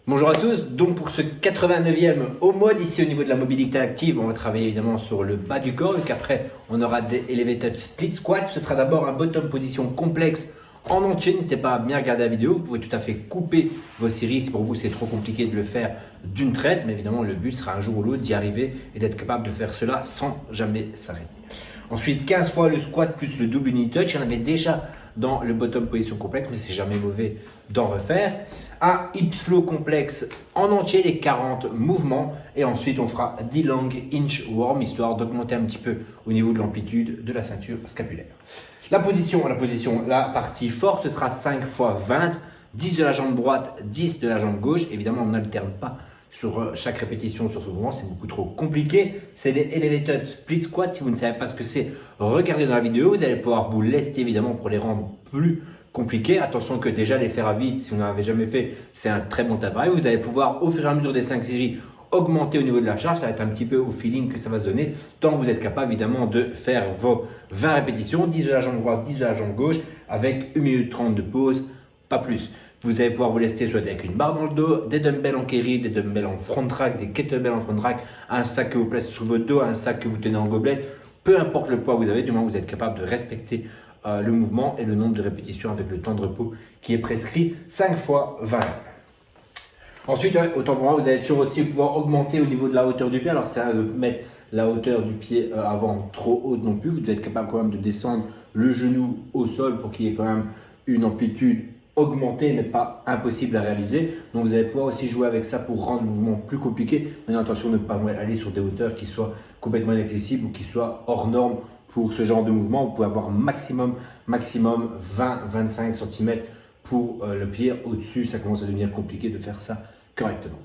Bonjour à tous, donc pour ce 89e au mode ici au niveau de la mobilité active, on va travailler évidemment sur le bas du corps et qu'après on aura des elevated split squat. Ce sera d'abord un bottom position complexe en entier, n'hésitez pas à bien regarder la vidéo, vous pouvez tout à fait couper vos séries si pour vous c'est trop compliqué de le faire d'une traite, mais évidemment le but sera un jour ou l'autre d'y arriver et d'être capable de faire cela sans jamais s'arrêter. Ensuite 15 fois le squat plus le double unit touch, il y en avait déjà dans le bottom position complexe, mais c'est jamais mauvais d'en refaire. Un hips flow complexe en entier, les 40 mouvements. Et ensuite, on fera 10 long inchworm, histoire d'augmenter un petit peu au niveau de l'amplitude de la ceinture scapulaire. La partie forte, ce sera 5 fois 20, 10 de la jambe droite, 10 de la jambe gauche. Évidemment, on n'alterne pas sur chaque répétition sur ce mouvement, c'est beaucoup trop compliqué. C'est des elevated split squats. Si vous ne savez pas ce que c'est, regardez dans la vidéo. Vous allez pouvoir vous lester évidemment pour les rendre plus compliqués. Attention que déjà les faire à vide, si vous n'en avez jamais fait, c'est un très bon travail. Vous allez pouvoir au fur et à mesure des 5 séries augmenter au niveau de la charge. Ça va être un petit peu au feeling que ça va se donner. Tant que vous êtes capable évidemment de faire vos 20 répétitions, 10 de la jambe droite, 10 de la jambe gauche, avec 1 minute 30 de pause, pas plus. Vous allez pouvoir vous lester soit avec une barre dans le dos, des dumbbells en kerry, des dumbbells en front rack, des kettlebells en front rack, un sac que vous placez sur votre dos, un sac que vous tenez en gobelet. Peu importe le poids que vous avez, du moment que vous êtes capable de respecter le mouvement et le nombre de répétitions avec le temps de repos qui est prescrit, 5 fois 20. Ensuite, autant pour moi, vous allez toujours aussi pouvoir augmenter au niveau de la hauteur du pied. Alors, c'est à de mettre la hauteur du pied avant trop haute non plus. Vous devez être capable quand même de descendre le genou au sol pour qu'il y ait quand même une amplitude augmenté mais pas impossible à réaliser. Donc vous allez pouvoir aussi jouer avec ça pour rendre le mouvement plus compliqué. Mais attention de ne pas aller sur des hauteurs qui soient complètement inaccessibles ou qui soient hors normes pour ce genre de mouvement. Vous pouvez avoir maximum 20-25 cm pour le pied. Au-dessus, ça commence à devenir compliqué de faire ça correctement.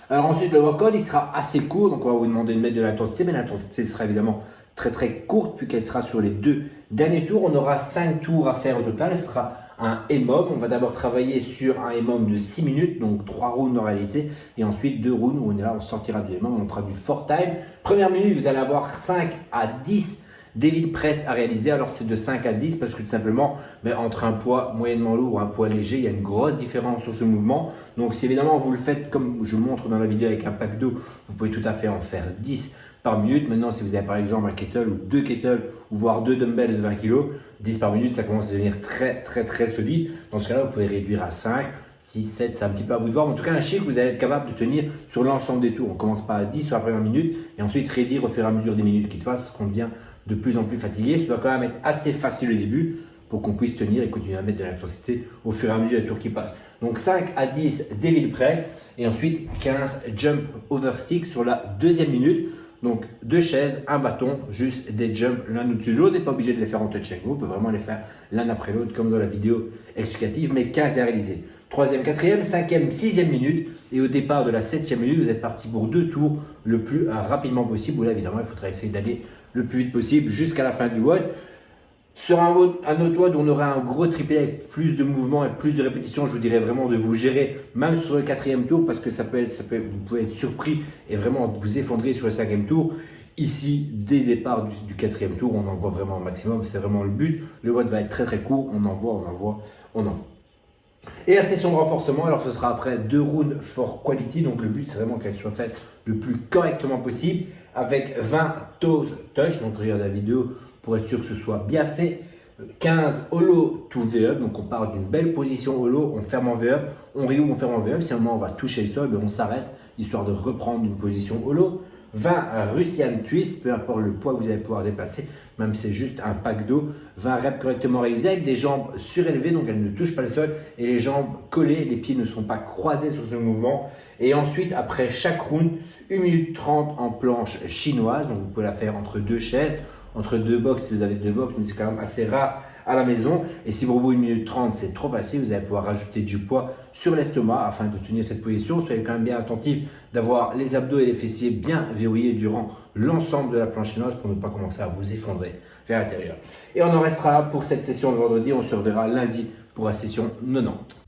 Alors ensuite, le workout, il sera assez court. Donc on va vous demander de mettre de l'intensité, mais l'intensité sera évidemment très courte puisqu'elle sera sur les 2 derniers tours. On aura 5 tours à faire au total. Ce sera un EMOM. On va d'abord travailler sur un EMOM de 6 minutes, donc 3 rounds en réalité, et ensuite 2 rounds où on est là, on sortira du EMOM, on fera du 4 time. Première minute, vous allez avoir 5 à 10 David press à réaliser. Alors c'est de 5 à 10 parce que tout simplement, entre un poids moyennement lourd ou un poids léger, il y a une grosse différence sur ce mouvement. Donc si évidemment vous le faites comme je montre dans la vidéo avec un pack d'eau, vous pouvez tout à fait en faire 10 par minute. Maintenant, si vous avez par exemple un kettle ou 2 kettles ou voire 2 dumbbells de 20 kg, 10 par minute, ça commence à devenir très solide. Dans ce cas-là, vous pouvez réduire à 5, 6, 7, c'est un petit peu à vous de voir. En tout cas, un chiffre que vous allez être capable de tenir sur l'ensemble des tours. On commence pas à 10 sur la première minute et ensuite réduire au fur et à mesure des minutes qui passent parce qu'on devient de plus en plus fatigué. Ça doit quand même être assez facile au début pour qu'on puisse tenir et continuer à mettre de l'intensité au fur et à mesure des tours qui passent. Donc 5 à 10 Devil Press et ensuite 15 Jump Over Stick sur la deuxième minute. Donc 2 chaises, un bâton, juste des jumps l'un au-dessus de l'autre. On n'est pas obligé de les faire en touch and go, on peut vraiment les faire l'un après l'autre comme dans la vidéo explicative, mais 15 à réaliser. 3e, 4e, 5e, 6e minute et au départ de la 7e minute, vous êtes parti pour 2 tours le plus rapidement possible. Où là évidemment, il faudra essayer d'aller le plus vite possible jusqu'à la fin du WOD. Sur un autre WOD, on aura un gros triplé avec plus de mouvements et plus de répétitions. Je vous dirais vraiment de vous gérer, même sur le 4e tour, parce que vous pouvez être surpris et vraiment vous effondrer sur le 5e tour. Ici, dès le départ du 4e tour, on envoie vraiment au maximum. C'est vraiment le but. Le WOD va être très court. On envoie. Et la session de renforcement, alors ce sera après 2 rounds for quality. Donc le but, c'est vraiment qu'elle soit faite le plus correctement possible avec 20 toes touch. Donc regardez la vidéo pour être sûr que ce soit bien fait. 15 hollow to V-up, donc on part d'une belle position hollow, on ferme en V-up, on réouvre, on ferme en V-up. Si à un moment on va toucher le sol, on s'arrête histoire de reprendre une position hollow. 20 Russian twist, peu importe le poids que vous allez pouvoir déplacer, même si c'est juste un pack d'eau. 20 reps correctement réalisés avec des jambes surélevées, donc elles ne touchent pas le sol et les jambes collées, les pieds ne sont pas croisés sur ce mouvement. Et ensuite, après chaque round, 1 minute 30 en planche chinoise, donc vous pouvez la faire entre 2 chaises, entre 2 box si vous avez 2 box, mais c'est quand même assez rare à la maison. Et si pour vous 1 minute 30 c'est trop facile, vous allez pouvoir rajouter du poids sur l'estomac afin de tenir cette position. Soyez quand même bien attentif d'avoir les abdos et les fessiers bien verrouillés durant l'ensemble de la planche chinoise pour ne pas commencer à vous effondrer vers l'intérieur. Et on en restera là pour cette session de vendredi. On se reverra lundi pour la session 90.